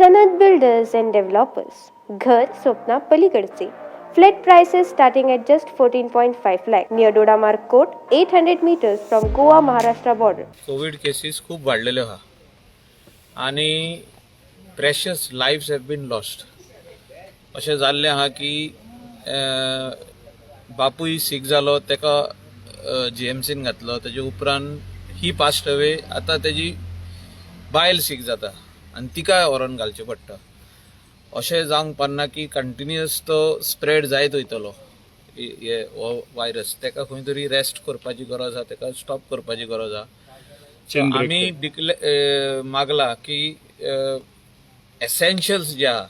सनद builders and developers. घर Swapna पलीकडचे. Flat prices starting at just 14.5 lakh near Dodamarg Court, 800 meters from Goa Maharashtra border. Covid cases खूप वाढलेले आहा आणि precious lives have been lost. अशें जाल्लें आहा की बापूय सीक जालो, तेका जीएमसीन घातलो, तेजे उपरांत ही पास्ट अवे. आतां तेजी बायल सीक जाता आनी तिकाय व्हरोन घालचें पडटा. अशें जावंक पारना की कंटिन्युअस तो स्प्रेड जायत वयतलो हे वायरस. तेका खंय तरी रेस्ट करपाची गरज आहा, तेका स्टॉप करपाची गरज आहा. आमी मागला की एसेन्शियल्स जे आहा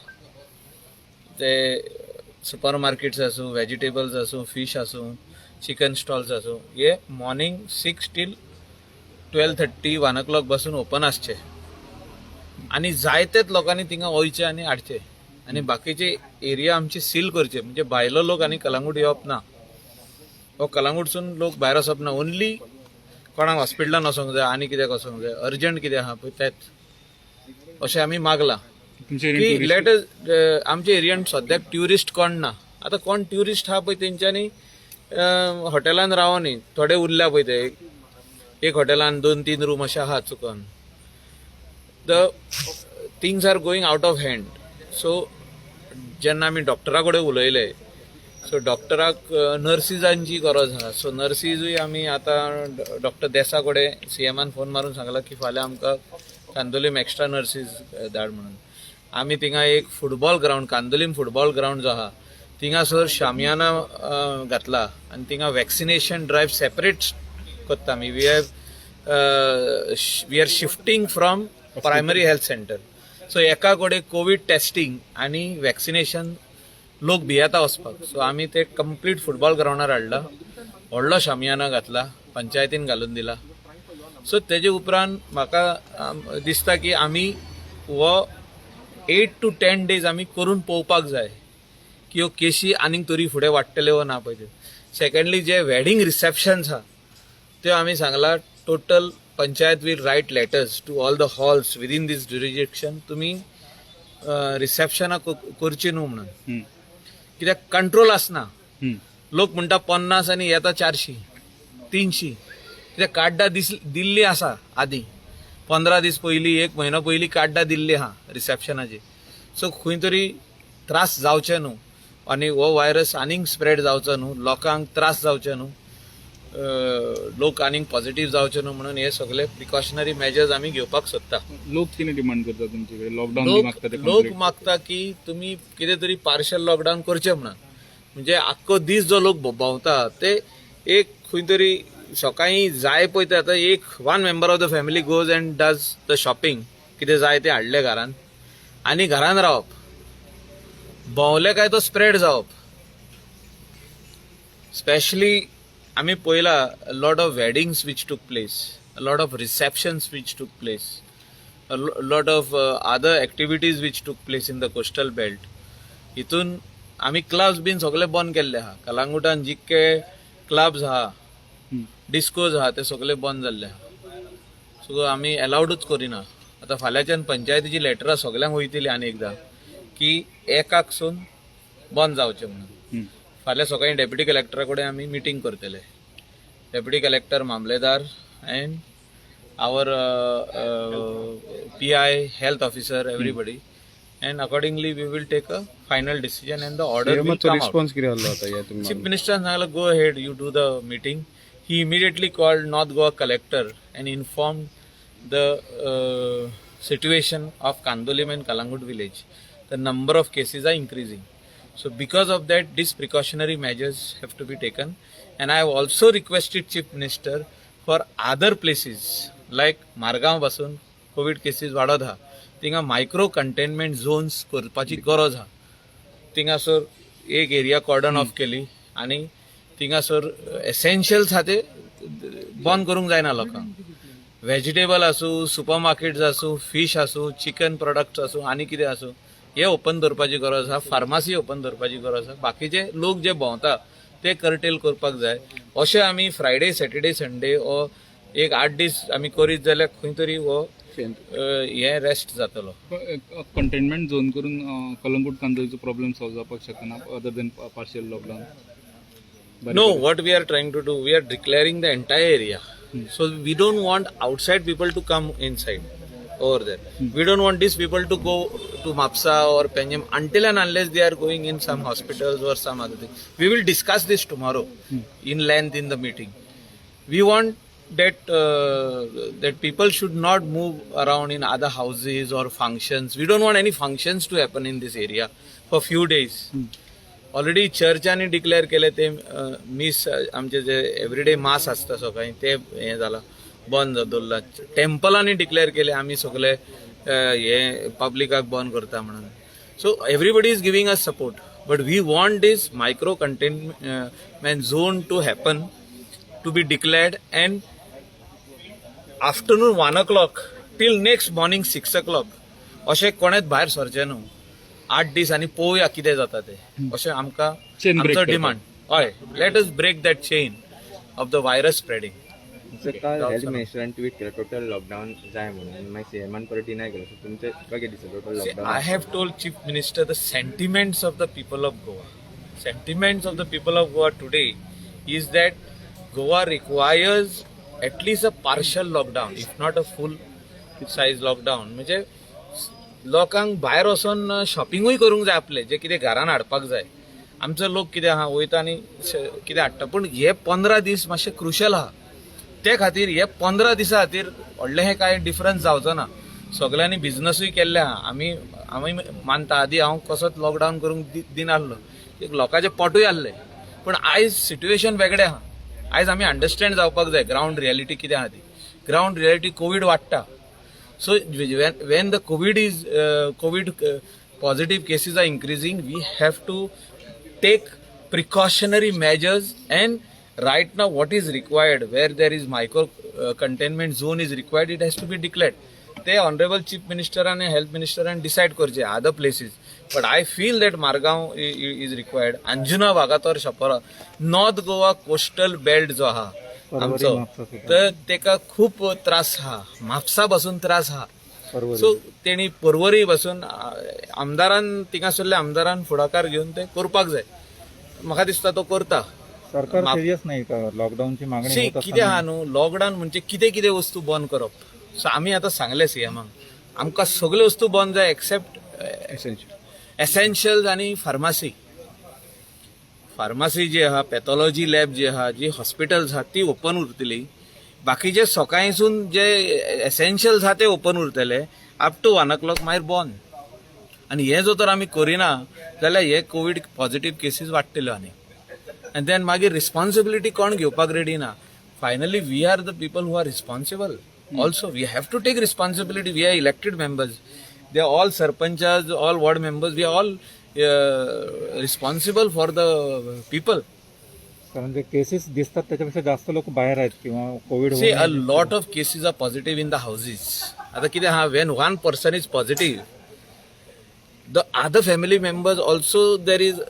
ते सुपर मार्केट्स आसूं, व्हेजिटेबल्स आसूं, फिश आसूं, चिकन स्टॉल्स आसूं, हे मॉर्निंग 6 till 12:30 1 o'clock पासून ओपन आसचे आणि जायतेच लोकांनी थिंगा वयचे आनी हाडचे आणि बाकीचे एरिया आमचे सील करचे. म्हणजे भायलो लोक आनी कलंगूट येवप ना, हो कलंगूटसून लोक भायर वचप ना. ओन्ली कोणाक हॉस्पिटलान वचोंक जाय आनी कित्याक वचोंक जाय, अर्जंट कितें आहा पळय तेंच अशें आमी मागलां की लेट आमच्या एरियान सद्याक ट्युरिस्ट कोण ना. आतां कोण ट्युरिस्ट आहा पळय तेंच्यांनी हॉटेलान रावनी, थोडे उरल्या पळय ते एक हॉटेलान 2-3 रूम अशे आहा चुकोन. The things are going out of hand. So जेन्ना आमी डॉक्टरा कडेन उलयले, सो डॉक्टराक नर्सिसांची गरज आहा. सो नर्सिसूय आमी आतां डॉक्टर देसा कडेन सीएमान फोन मारून सांगला की फाल्यां आमकां कांदोलीम एक्स्ट्रा नर्सीस धाड म्हणून. आमी थिंगा एक football ground, Candolim football ground जो आहा थिंगासर शामियाना घातला आनी थिंगा वॅक्सिनेशन ड्रायव्ह सेपरेट करता आमी. We are shifting from primary health centre. So एका कडेन कोविड टेस्टिंग आनी वॅक्सिनेशन लोक भियेता वचपाक. सो आमी ते कंप्लीट फुटबॉल ग्राउंडार हाडला, व्हडलो शामियाना घातला, पंचायतीन घालून दिला. सो तेजे उपरांत म्हाका दिसता की आमी हो 8 to 10 days आमी करून पळोवपाक जाय की ह्यो केशी आनीक तरी फुडें वाडटल्यो वा ना पळय त्यो. सेकंडली जे वेडिंग रिसेप्शन्स आहा त्यो आमी सांगला total panchayat will write letters to all the halls within this jurisdiction. तुमी रिसेप्शनां करची न्हू म्हणून, कित्याक कंट्रोल आसना. लोक म्हणटा 50 आनी येता 400 300. कित्याक कार्डां दिल्ली आसा आदीं 15 दीस पयलीं, 1 म्हयनो पयलीं कार्डां दिल्ली आहा रिसेप्शनाची. सो खंय तरी त्रास जावचे न्हू आनी हो व्हायरस आनीक स्प्रेड जावचो न्हू, लोकांक त्रास जावचे न्हू, लोक आनीक पॉझिटिव्ह जावचे न्हू म्हणून हे सगळे प्रिकॉशनरी मेजर्स आमी घेवपाक सोदता. लोक कितें डिमांड करता तुमचे कडेन? लॉकडावन लोक मागता की तुमी कितें तरी पार्शल लॉकडावन करचें म्हणून. म्हणजे आख्खो दीस जो लोक भोंवता ते एक खंय तरी सकाळीं जाय पळय ते आतां एक 1 member of the family goes and does the shopping, कितें जाय ते हाडले घरान आनी घरान रावप. भोंवले काय तो स्प्रेड जावप. स्पेशली आमी पळयला lot of weddings which took place, lot of receptions which took place, lot of other activities which took place in the coastal belt. हितून आमी क्लब्स बीन सगळे बंद केल्ले आहा. कलंगूटान जितके क्लब्स आहा, डिस्कोज आहा ते सगळे बंद जाल्ले आहा. सो आमी अलाउडूच करिना. आतां फाल्यांच्यान पंचायतीची लेटरां सगळ्यांक वयतली आनी एकदां की 1 बंद जावचें म्हणून. फाल्यां सकाळीं डेप्युटी कलेक्टरा कडेन आमी मिटींग करतले. डेप्युटी कलेक्टर, मामलेदार and our PI, health officer, everybody, and accordingly we will take a final decision and the order will come out. Response कितें आसलो आतां ह्या तुमकां? Chief Minister सांगला go ahead, you do the meeting. He immediately called North Goa collector and informed the situation of Kandolim and Kalangut village. The number of cases are increasing. So because of that, these precautionary measures have to be taken. And I have also requested Chief Minister for other places like Margaon pasun COVID cases वाडत आहा, थिंगा micro containment zones करपाची गरज आहा. थिंगासर एक area कॉर्डन of केली आनी थिंगासर एसेन्शियल्स आहा ते बंद करूंक जायना लोकांक. व्हेजिटेबल आसूं, सुपर मार्केट्स आसूं, फिश आसूं, चिकन प्रोडक्ट्स आसूं आनी कितें आसूं हे ओपन दवरपाची गरज आहा. फार्मासी ओपन दवरपाची गरज आहा. बाकीचे लोक जे भोंवता ते कर्टेल करपाक जाय. अशें आमी फ्रायडे, सॅटर्डे, संडे हो एक 8 दीस आमी करीत जाल्यार खंय तरी हो हे रेस्ट जातलो. कंटेनमेंट झोन करून कलंगूट कांदोळीचो प्रॉब्लेम सॉल्व जावपाक शकना other than partial lockdown. No, what we are trying to do, we are declaring the entire area. So we don't want outside people to come inside over there. We don't want these people to go to Mapsa or Penyam until and unless they are going in some hospitals or some other thing. We will discuss this tomorrow in length in the meeting. We want that people should not move around in other houses or functions. We don't want any functions to happen in this area for few days. Already चर्चांनी declare केले ते miss आमचे जे everyday मास आसता सकाळी ते हे जाला बंद दवरला. टेम्पलांनी डिक्लेअर केले आमी सगळे हे पब्लिकाक बंद करता म्हणून. So everybody is giving us support but we want this micro containment zone to happen to be declared and afternoon 1 o'clock till next morning 6 o'clock अशें कोणेच भायर सरचे न्हू. 8 दीस आनी पळोवया कितें जाता ते अशें आमकां आमचो डिमांड. हय, let us break that chain of the virus spreading. काल हेल्थ मिनिस्टरान ट्वीट केलं टोटल लॉकडाऊन जाय म्हणून मागीर सीएमान परत डिनाय केलं. सो तुमचे कशें दिसता total lockdown? I have told Chief Minister the sentiments of the people of Goa. Sentiments of the people of Goa today is that Goa requires at least a partial lockdown, if not a full size lockdown. म्हणजे लोकांक भायर वचून शॉपिंगूय करूंक जाय आपले जे कितें घरान हाडपाक जाय. आमचो लोक कितें आहा वयता आनी कितें हाडटा. पूण हे 15 दीस मातशे क्रुशल आहा. ते खातीर हे 15 दिसा खातीर व्हडलें हें कांय डिफरन्स जावचो ना. सगळ्यांनी बिझनसूय केल्ले आहा. आमी मानता आदी हांव कसोच लॉकडावन करूंक दिनासलो. एक लोकांचें पोटूय आहलें. पूण आयज सिट्युएशन वेगळें आहा. आयज आमी अंडरस्टँड जावपाक जाय ग्रावंड रियलिटी कितें आहा ती. ग्रावंड रियलिटी कोवीड वाडटा. So when the COVID positive cases are increasing, we have to take precautionary measures, and right now what is required, where there is micro containment zone is required, it has to be declared. The Honorable Chief Minister and Health Minister and decide करचे other places. But I feel that Margaon is required. Anjuna, Wagator, Shapora, North Goa coastal belt जो हा आमचो तर तेका खूप त्रास हा. म्हापसा बसून त्रास हा. सो तेणी पर्वरी बसून आमदारान तिंगासरल्या आमदारान फुडाकार घेवन ते करपाक जाय. म्हाका दिसता तो करता. सरकार सिरियस नाही का लॉकडाऊनची मागणी होत कितें आहा न्हू लॉकडावन म्हणजे कितें कितें वस्तू बंद करप. सो आमी आतां सांगले सीएमाक आमकां सगल्यो वस्तू बंद जाय एक्सेप्ट एसेन्शियल्स आनी फार्मासी. फार्मासी जी आहा, पॅथॉलॉजी लॅब जी आहा, जी हॉस्पिटल्स आहा ती ओपन उरतली. बाकीचे सकाळीसून जे एसेन्शियल्स आहा ते ओपन उरतले अप टू 1 o'clock मागीर बंद. आनी हे जर तर आमी करिना जाल्यार हे कोवीड पॉझिटिव्ह केसीस वाडटल्यो आनी आनी देन मागीर रिस्पॉन्सिबिलिटी कोण घेवपाक रेडी ना. Finally we are the people who are responsible. Also we have to take responsibility. We are elected members. They are all sarpanchas, all ward members. We are all responsible for the people. कारण जे cases दिसतात त्याच्यापेक्षा जास्त लोक बाहेर आहेत किंवा Covid. See, a lot of cases are positive in the houses. आता कितें आहा, when one person is positive, the other family members also there is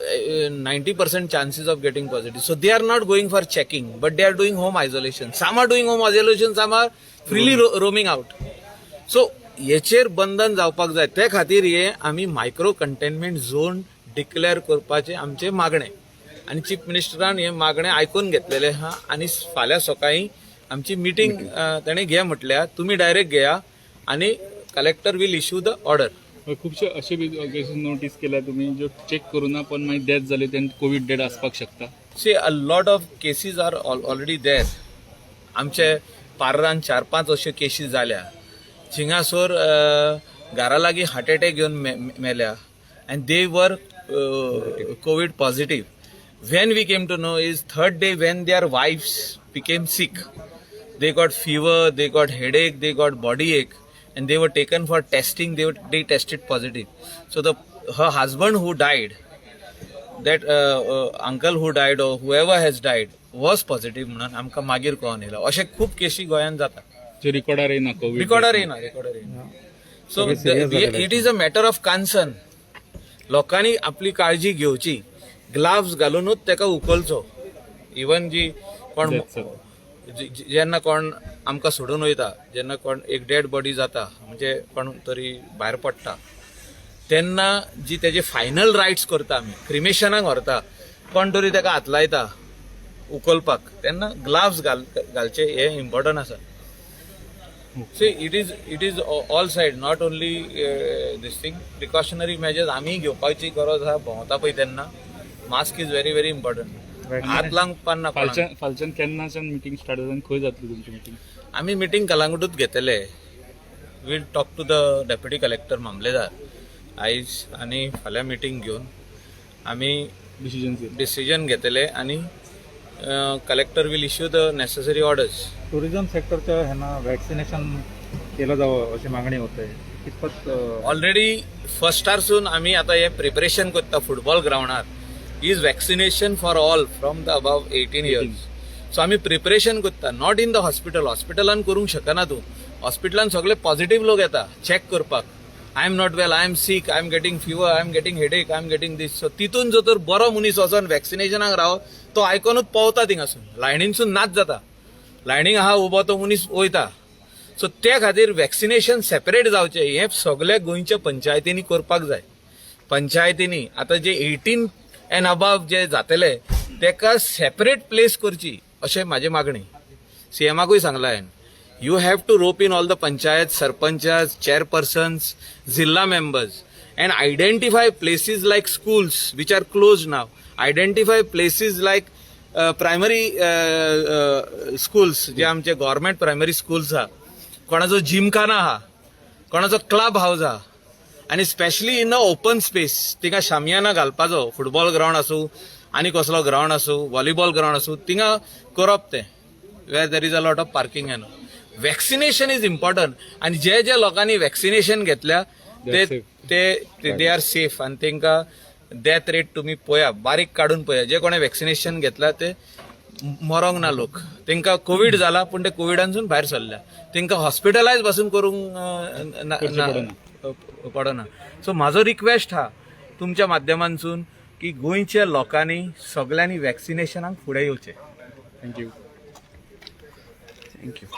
90% chances of getting positive. So they are not going for checking, but they are doing home isolation. Some are doing home isolation, some are freely roaming out. So हेचेर बंधन जावपाक जाय. ते खातीर हे आमी micro containment zone declare करपाचे आमचे मागणे आनी चीफ मिनिस्टरान हे मागणे आयकून घेतलेले आहा. आनी फाल्यां सकाळी आमची मिटींग ताणें घे म्हटल्या. तुमी डायरेक्ट घेया आनी collector will issue the order. खुबशे अशे बी केसीस नोटीस केल्या तुमी ज्यो चेक करुना पण मागीर डेथ जाली तेन्ना कोवीड डेथ आसपाक शकता. See a lot of cases are already there. आमचे पार्रान 4-5 अश्यो केसीस जाल्या जिंगासोर घरा लागीं हार्ट अटॅक घेवन मेल्या and they were covid positive. When we came to know is 3rd day when their wives became sick. They got fever, they got headache, they got body ache, and they were taken for testing. They tested positive. So her husband who died, that uncle who died or whoever has died was positive म्हणून आमकां मागीर कळोन येयलो. अशे खूब केसी गोंयांत जाता. रिकॉर्डार येना कोवीड. रिकॉर्डार येना. So it is a matter of concern. लोकांनी आपली काळजी घेवची. ग्लाव्स घालूनच तेका उखलचो. इवन जी कोण जेन्ना कोण आमकां सोडून वयता, जेन्ना कोण एक डेड बॉडी जाता म्हणजे कोण तरी भायर पडटा, तेन्ना जी तेजे फायनल रायट्स करता आमी, क्रिमेशनाक व्हरता, कोण तरी ताका हात लायता उखलपाक, तेन्ना ग्लाव्स घालचे हे इम्पॉर्टंट आसा. So it is all side, not only this thing. Precautionary measures आमी घेवपाची गरज आहा भोंवता पळय तेन्ना. Mask is very very important. हात लावंक पान्ना कोणाक. फालच्यान केन्नाच्यान मिटींग स्टार्ट जाता आनी खंय जातली तुमची मिटींग? आमी मिटींग कलांगूटूच घेतले. Will talk to the deputy collector मामलेदार आयज आनी फाल्यां मिटींग घेवन आमी डिसिजन घेतले आनी collector will issue the necessary orders. Tourism सेक्टरच्या ह्यांना वॅक्सिनेशन केलं जावं अशी मागणी होते. कितपत ऑलरेडी फर्स्टारसून आमी आतां हे प्रिपरेशन करता फुटबॉल ग्राउंडार. Is vaccination for all from the above 18 years. सो आमी प्रिपरेशन करता. Not in the hospital. हॉस्पिटलान करूंक शकना तूं. हॉस्पिटलान सगळे पॉझिटिव्ह लोक येता चॅक करपाक. I am not well, I am sick, I am getting fever, I am getting headache, I am getting this. So तितून जो तर बरो मनीस वचोन वॅक्सिनेशनाक राव, तो आयकोनूच पावता थिंगासून. लायनीनसून नाच जाता. लायनीक आहा उबो तो मनीस वयता. सो त्या खातीर वॅक्सिनेशन सेपरेट जावचें हें सगळे गोंयच्या पंचायतींनी करपाक जाय. पंचायतींनी आतां जे 18 एंड अबाव जे जातले तेका सेपरेट प्लेस करची अशें म्हाजी मागणी. सीएमाकूय सांगला हांवें. You have to rope in all the panchayats, sarpanchas, chairpersons, zilla members and identify places like schools which are closed now. Identify places like primary schools, जे आमचे government primary schools हा. कोणाचो जिमखाना हा, कोणाचो क्लब हाऊस हा. आणि specially in a open space तिंगा शामियाना घालपाचो. फुटबॉल ग्राउंड आसूं आनी कसलो ग्राउंड आसूं, व्हॉलीबॉल ग्राउंड आसूं, तिंगा करप तें वेर there is a lot of parking and. Vaccination is important. आणि जे जे लोकांनी वॅक्सिनेशन घेतल्या ते आर सेफ. आणि तांकां डेथ रेट तुमी पळया, बारीक काडून पळया. जे कोणें वॅक्सिनेशन घेतल्या ते मरोंक ना लोक. तांकां कोविड जाला पूण ते कोविडानसून भायर सरल्या. तांकां हॉस्पिटलायज पासून करूंक पडना. सो म्हाजो रिक्वेस्ट हा तुमच्या माध्यमांतसून की गोंयच्या लोकांनी सगळ्यांनी वॅक्सिनेशनाक फुडें येवचें. थँक्यू. थँक्यू.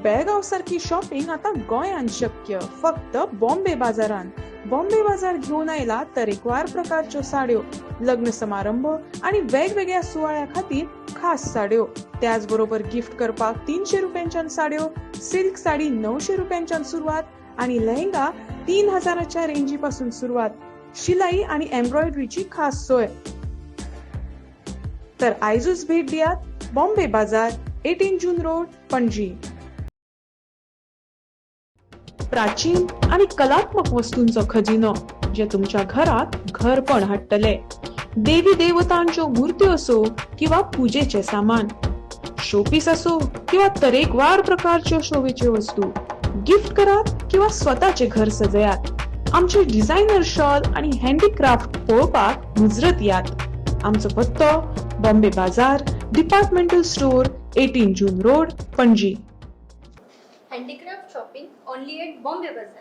बेळगाव सारखी शॉपिंग आता गोंयांत शक्य फक्त बॉम्बे बाजारांत. बॉम्बे बाजार घेऊन आयला तरेकवार प्रकारच्यो साड्यो, लग्न समारंभ आणि वेगवेगळ्या सुवाळ्या खातीर खास साड्यो. त्याचबरोबर गिफ्ट करपाक 300 रुपयांच्यान साड्यो, सिल्क साडी 900 रुपयांच्यान सुरुवात आणि लेहंगा 3000च्या रेंजी पासून सुरुवात. शिलाई आणि एम्ब्रॉयडरीची खास सोय. तर आयजूच भेट दियात बॉम्बे बाजार, 18 जून रोड, पणजी. प्राचीन आणि कलात्मक वस्तूंचो खजिनो जे तुमच्या घरात घरपण हाडटले. देवी देवतांच्यो मूर्त्यो असो किंवा पूजेचे सामान, शोपीस असो किंवा तरेकवार प्रकारच्यो शोभेच्यो वस्तू. गिफ्ट करात किंवा स्वतःचे घर सजयात. आमचे डिझायनर शॉल आणि हँडीक्राफ्ट पळोवपाक मुजरत यात. आमचो पत्तो Bombay Bazaar, departmental store, 18 June road, Panaji. Handicraft shopping only at Bombay Bazaar.